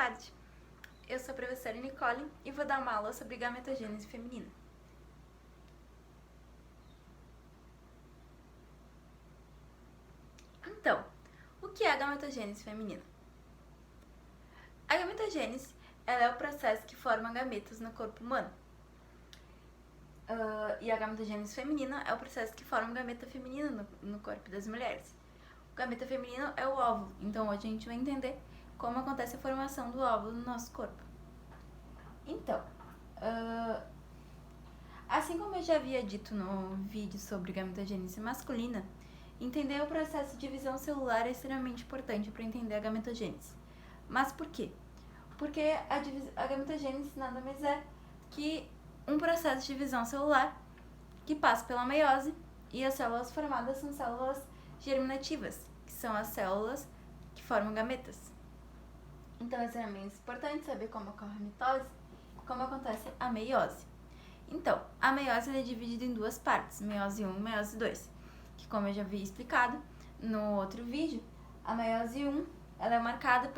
tarde. Eu sou a professora Nicole e vou dar uma aula sobre gametogênese feminina. Então, o que é a gametogênese feminina? A gametogênese ela é o processo que forma gametas no corpo humano. E a gametogênese feminina é o processo que forma gameta feminina no corpo das mulheres. O gameta feminino é o óvulo, então hoje a gente vai entender como acontece a formação do óvulo no nosso corpo. Então, assim como eu já havia dito no vídeo sobre gametogênese masculina, entender o processo de divisão celular é extremamente importante para entender a gametogênese. Mas por quê? Porque a gametogênese nada mais é que um processo de divisão celular que passa pela meiose, e as células formadas são células germinativas, que são as células que formam gametas. Então é extremamente importante saber como ocorre a mitose e como acontece a meiose. Então, a meiose é dividida em duas partes, meiose 1 e meiose 2, que como eu já havia explicado no outro vídeo, a meiose 1 ela é marcada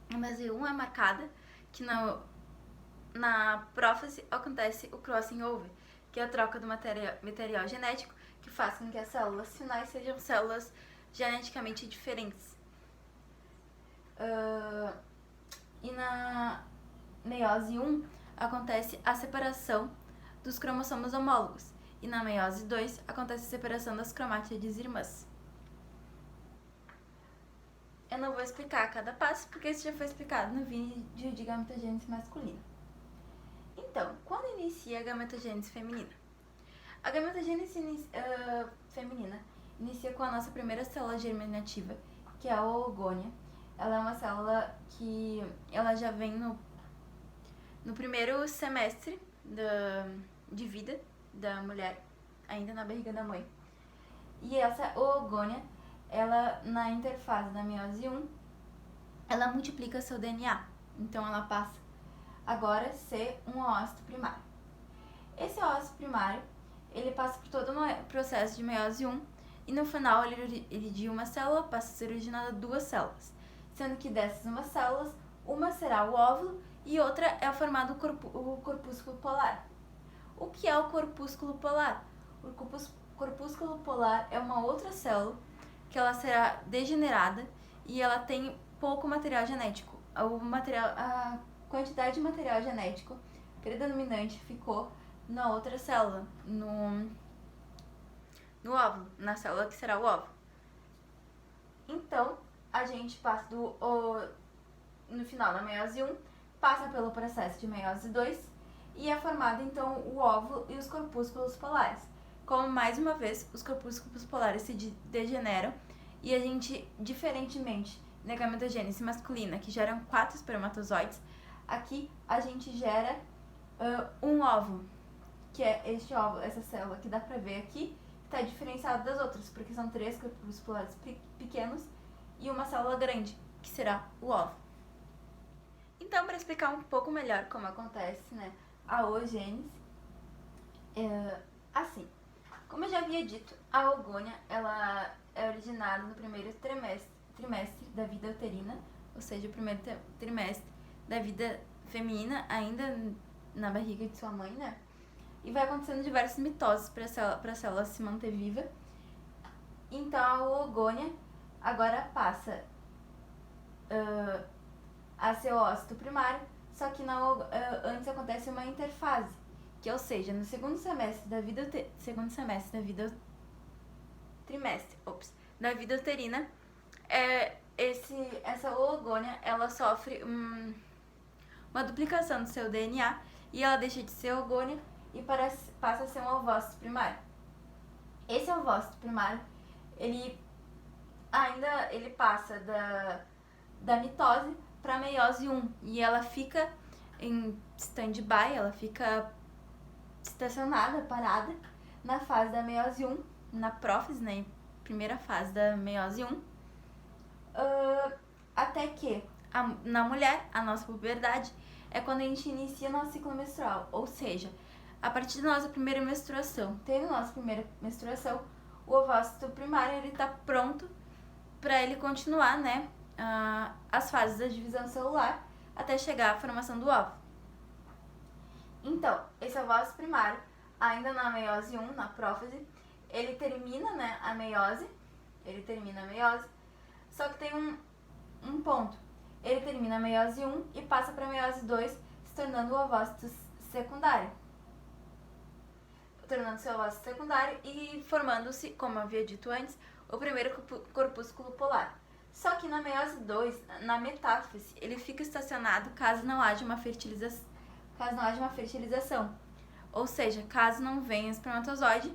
a meiose 1 é marcada que na prófase acontece o crossing over, que é a troca do material genético que faz com que as células finais sejam células geneticamente diferentes. E na meiose 1 acontece a separação dos cromossomos homólogos, e na meiose 2 acontece a separação das cromátides irmãs. Eu não vou explicar cada passo, porque isso já foi explicado no vídeo de gametogênese masculina. Então, quando inicia a gametogênese feminina? A gametogênese feminina inicia com a nossa primeira célula germinativa, que é a oogônia. Ela é uma célula que ela já vem no primeiro semestre de vida da mulher, ainda na barriga da mãe. E essa oogônia, ela na interfase da meiose 1, ela multiplica seu DNA. Então ela passa agora a ser um oócito primário. Esse oócito primário, ele passa por todo um processo de meiose 1 e no final ele de uma célula passa a ser originada duas células, sendo que dessas células, uma será o óvulo e outra é formado o corpúsculo polar. O que é o corpúsculo polar? O corpúsculo polar é uma outra célula que ela será degenerada e ela tem pouco material genético. A quantidade de material genético predominante ficou na outra célula, no óvulo, na célula que será o óvulo. Então, a gente passa no final da meiose 1, passa pelo processo de meiose 2 e é formado então o óvulo e os corpúsculos polares. Como mais uma vez os corpúsculos polares se degeneram e a gente, diferentemente da gametogênese masculina, que geram 4 espermatozoides, aqui a gente gera um óvulo, que é este óvulo, essa célula que dá pra ver aqui, está diferenciado das outras, porque são 3 corpúsculos polares pequenos e uma célula grande, que será o óvulo. Então, para explicar um pouco melhor como acontece, né, a oogênese, assim, como eu já havia dito, a oogônia ela é originada no primeiro trimestre da vida uterina, ou seja, o primeiro trimestre da vida feminina, ainda na barriga de sua mãe, né? E vai acontecendo diversas mitoses para a célula se manter viva. Então a oogônia agora passa a ser o ócito primário, só que antes acontece uma interfase, que ou seja, no segundo semestre da vida uterina, essa oogônia ela sofre uma duplicação do seu DNA e ela deixa de ser oogônia e passa a ser um ovócito primário. Esse ovócito primário, ele passa da mitose para a meiose 1 e ela fica em stand-by, ela fica estacionada, parada, na fase da meiose 1, na prófase, né, primeira fase da meiose 1, até que na mulher, a nossa puberdade é quando a gente inicia nosso ciclo menstrual, ou seja, a partir da nossa primeira menstruação. Tendo nossa primeira menstruação, o ovócito primário ele está pronto para ele continuar, né, as fases da divisão celular até chegar à formação do óvulo. Então, esse ovócito primário, ainda na meiose 1, na prófase, ele termina, né, a meiose, só que tem um ponto. Ele termina a meiose 1 e passa para a meiose 2, se tornando o ovócito secundário. Tornando-se o ovócito secundário e formando-se, como eu havia dito antes, o primeiro corpúsculo polar. Só que na meiose 2, na metáfise, ele fica estacionado caso não haja uma fertilização. Ou seja, caso não venha espermatozoide,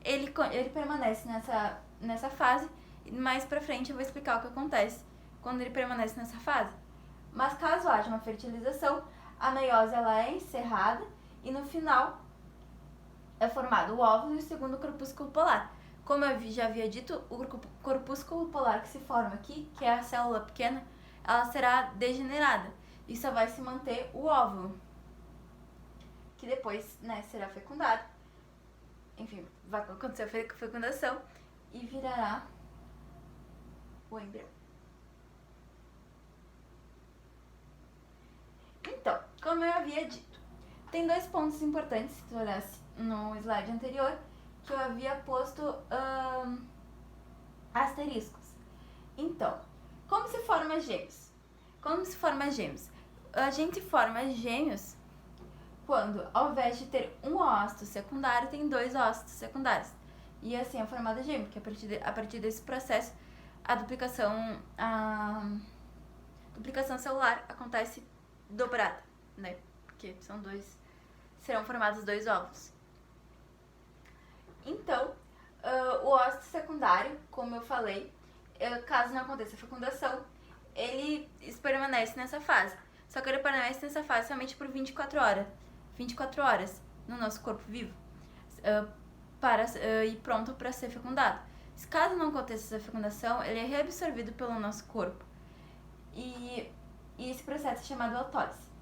ele permanece nessa fase. E mais pra frente eu vou explicar o que acontece quando ele permanece nessa fase. Mas caso haja uma fertilização, a meiose ela é encerrada e no final é formado o óvulo e o segundo corpúsculo polar. Como eu já havia dito, o corpúsculo polar que se forma aqui, que é a célula pequena, ela será degenerada e só vai se manter o óvulo, que depois, né, será fecundado. Enfim, vai acontecer a fecundação e virará o embrião. Então, como eu havia dito, tem dois pontos importantes, se tu olhasse no slide anterior, que eu havia posto asteriscos. Então, como se forma gêmeos? A gente forma gêmeos quando, ao invés de ter um ócito secundário, tem dois ócitos secundários. E assim é formado gêmeo, porque a partir desse processo, a duplicação celular acontece dobrada, né? Porque serão formados dois óvulos. Então, o ócito secundário, como eu falei, caso não aconteça a fecundação, ele permanece nessa fase. Só que ele permanece nessa fase somente por 24 horas no nosso corpo vivo, e pronto para ser fecundado. Caso não aconteça essa fecundação, ele é reabsorvido pelo nosso corpo. E esse processo é chamado autólise.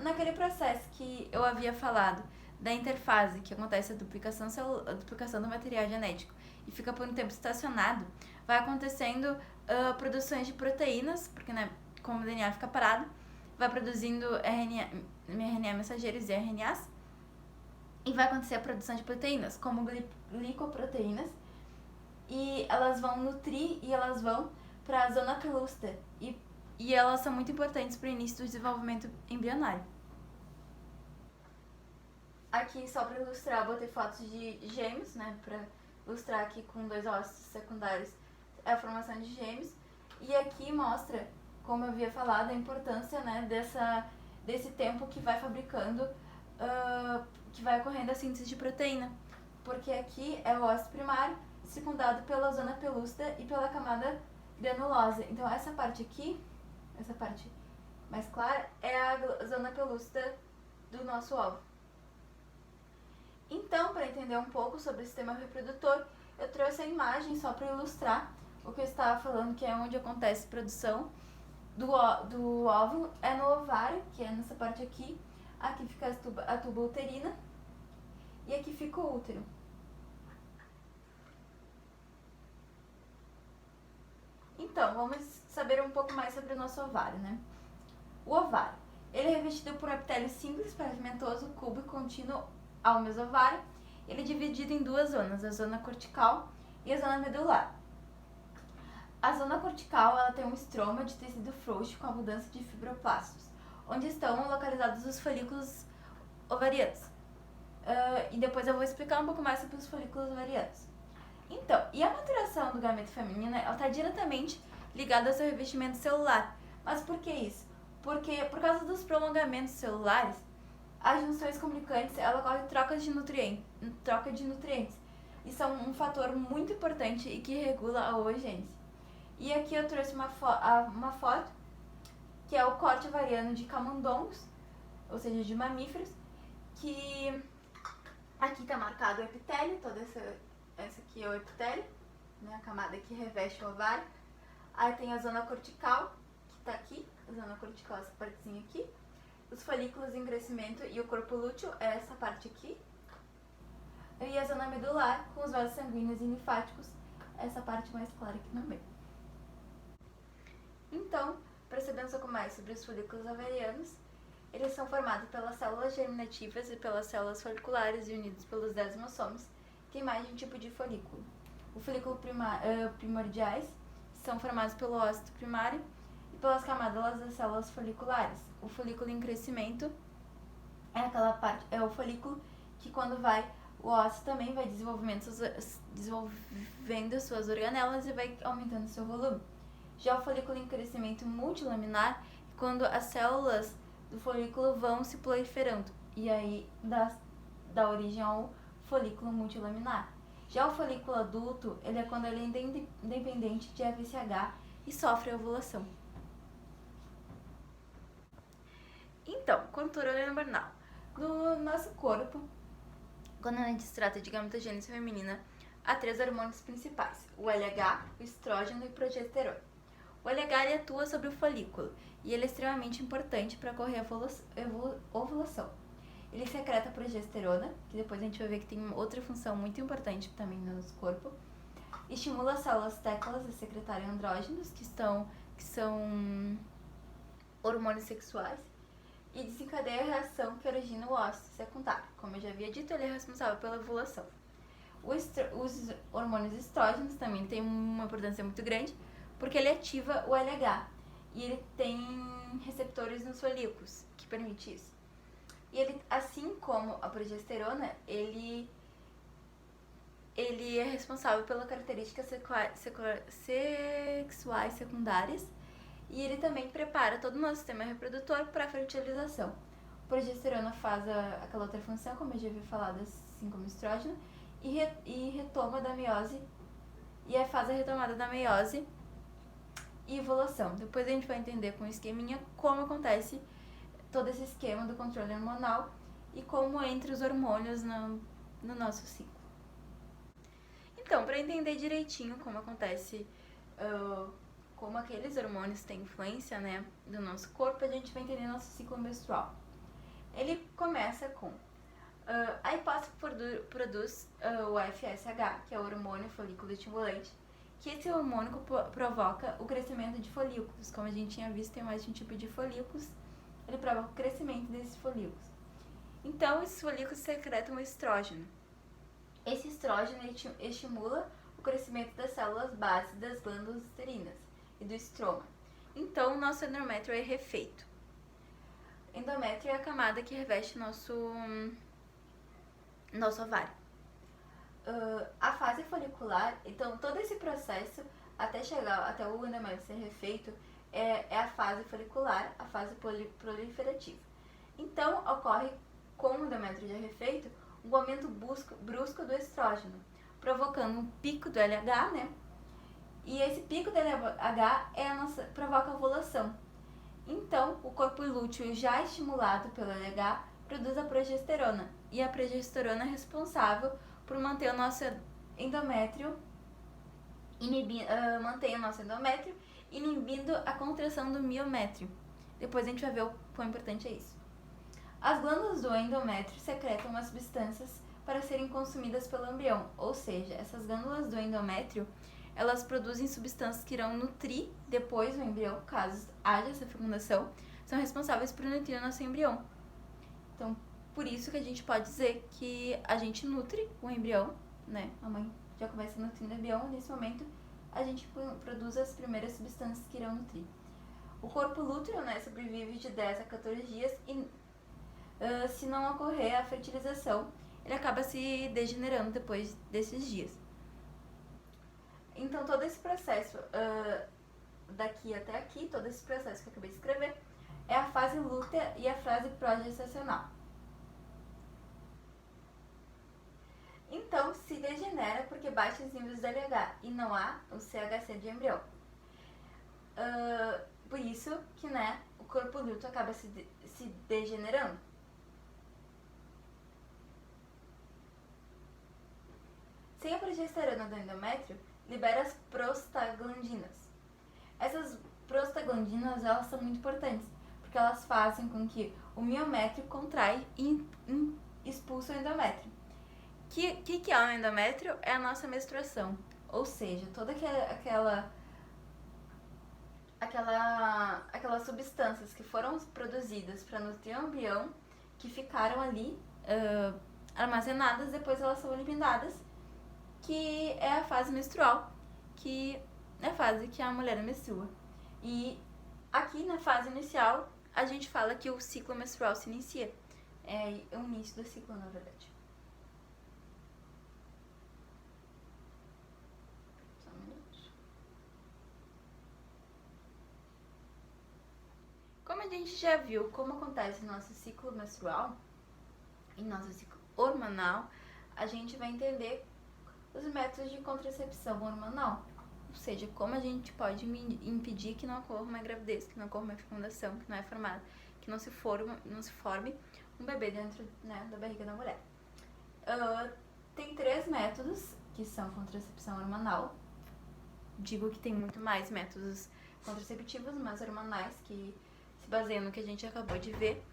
Naquele processo que eu havia falado da interfase, que acontece a duplicação do material genético e fica por um tempo estacionado, vai acontecendo produções de proteínas, porque, né, como o DNA fica parado, vai produzindo RNA mensageiros e RNAs, e vai acontecer a produção de proteínas, como glicoproteínas, e elas vão nutrir e elas vão para a zona pelúcida, e elas são muito importantes para o início do desenvolvimento embrionário. Aqui, só para ilustrar, eu botei fotos de gêmeos, né, para ilustrar aqui com dois ócitos secundários a formação de gêmeos, e aqui mostra, como eu havia falado, a importância, né, desse tempo que vai fabricando, que vai ocorrendo a síntese de proteína, porque aqui é o ócito primário, secundado pela zona pelúcida e pela camada granulosa. Então essa parte aqui, essa parte mais clara, é a zona pelúcida do nosso óvulo. Então, para entender um pouco sobre o sistema reprodutor, eu trouxe a imagem só para ilustrar o que eu estava falando, que é onde acontece a produção do óvulo, é no ovário, que é nessa parte aqui. Aqui fica a tuba uterina e aqui fica o útero. Então, vamos saber um pouco mais sobre o nosso ovário, né? O ovário, ele é revestido por um epitélio simples, pavimentoso, cúbico, contínuo ao mesovário. Ele é dividido em duas zonas, a zona cortical e a zona medular. A zona cortical, ela tem um estroma de tecido frouxo com abundância de fibroblastos, onde estão localizados os folículos ovarianos. E depois eu vou explicar um pouco mais sobre os folículos ovarianos. Então, e a maturação do gameto feminino, ela está diretamente ligada ao seu revestimento celular. Mas por que isso? Porque, por causa dos prolongamentos celulares, as junções comunicantes, ela ocorre troca de nutrientes. Isso é um fator muito importante e que regula a oogênese. E aqui eu trouxe uma foto, que é o corte ovariano de camundongos, ou seja, de mamíferos, que aqui está marcado o epitélio, toda essa aqui é o epitélio, né, a camada que reveste o ovário. Aí tem a zona cortical, que está aqui, a zona cortical, essa partezinha aqui. Os folículos em crescimento e o corpo lúteo é essa parte aqui. E a zona medular, com os vasos sanguíneos e linfáticos, essa parte mais clara aqui no meio. Então, para saber um pouco mais sobre os folículos ovarianos, eles são formados pelas células germinativas e pelas células foliculares e unidos pelos desmossomos. Tem mais de um tipo de folículo. O folículo primordiais são formados pelo ócito primário e pelas camadas das células foliculares. O folículo em crescimento é o folículo que, quando vai, o ócito também vai desenvolvendo suas organelas e vai aumentando seu volume. Já o folículo em crescimento multilaminar, quando as células do folículo vão se proliferando, e aí dá origem ao folículo multilaminar. Já o folículo adulto, ele é quando ele é independente de FSH e sofre ovulação. Então, controle hormonal. No nosso corpo, quando a gente se trata de gametogênese feminina, há 3 hormônios principais: o LH, o estrógeno e o progesterona. O LH ele atua sobre o folículo e ele é extremamente importante para ocorrer a ovulação. Ele secreta a progesterona, que depois a gente vai ver que tem outra função muito importante também no nosso corpo. Estimula as células teclas a secretarem andrógenos, que são hormônios sexuais, e desencadeia a reação que origina o ócito secundário. Como eu já havia dito, ele é responsável pela ovulação. Os hormônios estrógenos também têm uma importância muito grande, porque ele ativa o LH e ele tem receptores nos folículos que permite isso. E ele, assim como a progesterona, ele é responsável pelas características sexuais secundárias e ele também prepara todo o nosso sistema reprodutor para a fertilização. A progesterona faz aquela outra função, como eu já havia falado, assim como o estrógeno, e retoma da meiose, e faz a retomada da meiose e ovulação. Depois a gente vai entender com o esqueminha como acontece todo esse esquema do controle hormonal e como entra os hormônios no nosso ciclo. Então, para entender direitinho como acontece, como aqueles hormônios têm influência, né, do nosso corpo, a gente vai entender nosso ciclo menstrual. Ele começa com a hipófise produz o FSH, que é o hormônio folículo estimulante, que esse hormônio provoca o crescimento de folículos. Como a gente tinha visto, tem mais de um tipo de folículos, ele provoca o crescimento desses folículos. Então, esses folículos secretam o estrógeno. Esse estrógeno estimula o crescimento das células base das glândulas uterinas e do estroma. Então, o nosso endométrio é refeito. Endométrio é a camada que reveste nosso ovário. A fase folicular, então todo esse processo até chegar até o endométrio ser refeito é a fase folicular, a fase proliferativa. Então ocorre com o endométrio já refeito um aumento brusco do estrógeno, provocando um pico do LH, né? E esse pico do LH provoca a ovulação. Então o corpo lúteo já estimulado pelo LH produz a progesterona, e a progesterona é responsável por manter o nosso endométrio, inibindo a contração do miométrio. Depois a gente vai ver o quão importante é isso. As glândulas do endométrio secretam umas substâncias para serem consumidas pelo embrião, ou seja, essas glândulas do endométrio, elas produzem substâncias que irão nutrir depois o embrião, caso haja essa fecundação, são responsáveis por nutrir o nosso embrião. Então, por isso que a gente pode dizer que a gente nutre o embrião, né? A mãe já começa nutrindo o embrião, nesse momento a gente produz as primeiras substâncias que irão nutrir. O corpo lúteo, né, sobrevive de 10 a 14 dias e se não ocorrer a fertilização, ele acaba se degenerando depois desses dias. Então, todo esse processo, daqui até aqui, todo esse processo que eu acabei de escrever, é a fase lútea e a fase progestacional. Então, se degenera porque baixa os níveis do LH e não há o CHC de embrião. Por isso que, né, o corpo lúteo acaba se degenerando. Sem a progesterona do endométrio, libera as prostaglandinas. Essas prostaglandinas, elas são muito importantes, porque elas fazem com que o miométrio contrai e expulsa o endométrio. O que é o endométrio? É a nossa menstruação, ou seja, toda aquelas substâncias que foram produzidas para nutrir o embrião, que ficaram ali armazenadas, depois elas são eliminadas, que é a fase menstrual, que é a fase que a mulher menstrua. E aqui na fase inicial, a gente fala que o ciclo menstrual se inicia. É o início do ciclo, na verdade. Só um minuto. Como a gente já viu como acontece no nosso ciclo menstrual e nosso ciclo hormonal, a gente vai entender os métodos de contracepção hormonal. Ou seja, como a gente pode impedir que não ocorra uma gravidez, que não ocorra uma fecundação, que não é formada, que não se forme um bebê dentro, né, da barriga da mulher. Tem 3 métodos que são contracepção hormonal. Digo que tem muito mais métodos contraceptivos, mas hormonais, que se baseiam no que a gente acabou de ver,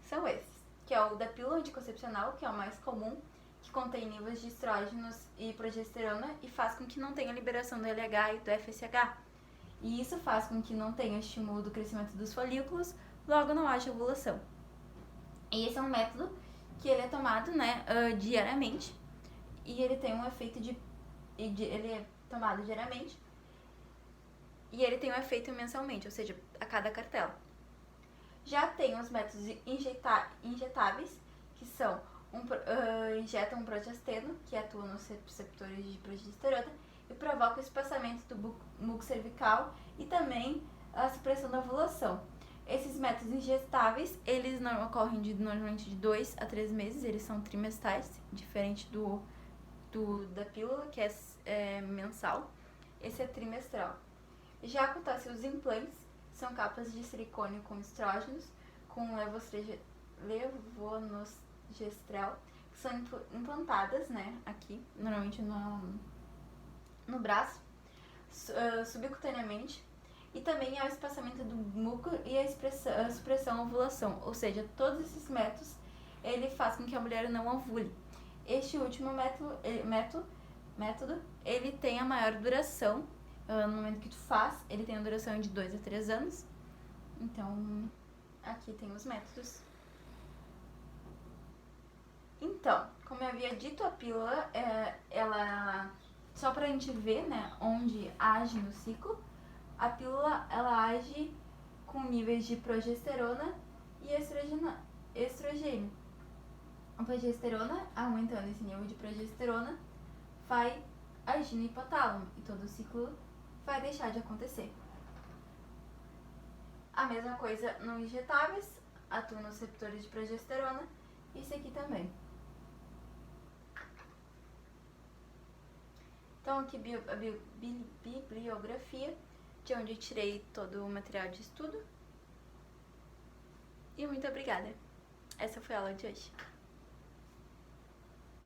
são esses. Que é o da pílula anticoncepcional, que é o mais comum, que contém níveis de estrógenos e progesterona e faz com que não tenha liberação do LH e do FSH. E isso faz com que não tenha estímulo do crescimento dos folículos, logo não haja ovulação. E esse é um método que ele é tomado, né, diariamente, e ele tem um efeito ele é tomado diariamente e ele tem um efeito mensalmente, ou seja, a cada cartela. Já tem os métodos injetáveis, que são injetam um progesteno, que atua nos receptores de progesterona e provoca o espaçamento do muco cervical e também a supressão da ovulação. Esses métodos injetáveis, eles não ocorrem normalmente de 2 a 3 meses, eles são trimestrais, diferente da pílula, que é mensal. Esse é trimestral. Já acontece os implantes, são capas de silicone com estrógenos, com levonorgestrel, que são implantadas, né, aqui, normalmente no braço, subcutaneamente, e também há o espaçamento do muco e a supressão à ovulação, ou seja, todos esses métodos, ele faz com que a mulher não ovule. Este último método, ele tem a maior duração, no momento que tu faz, ele tem a duração de 2 a 3 anos, então, aqui tem os métodos. Então, como eu havia dito, a pílula, ela, só pra gente ver, né, onde age no ciclo, a pílula, ela age com níveis de progesterona e estrogênio. A progesterona, aumentando esse nível de progesterona, vai agir no hipotálamo e todo o ciclo vai deixar de acontecer. A mesma coisa no injetáveis, atua nos receptores de progesterona, e isso aqui também. Então aqui a bibliografia, de onde eu tirei todo o material de estudo. E muito obrigada. Essa foi a aula de hoje.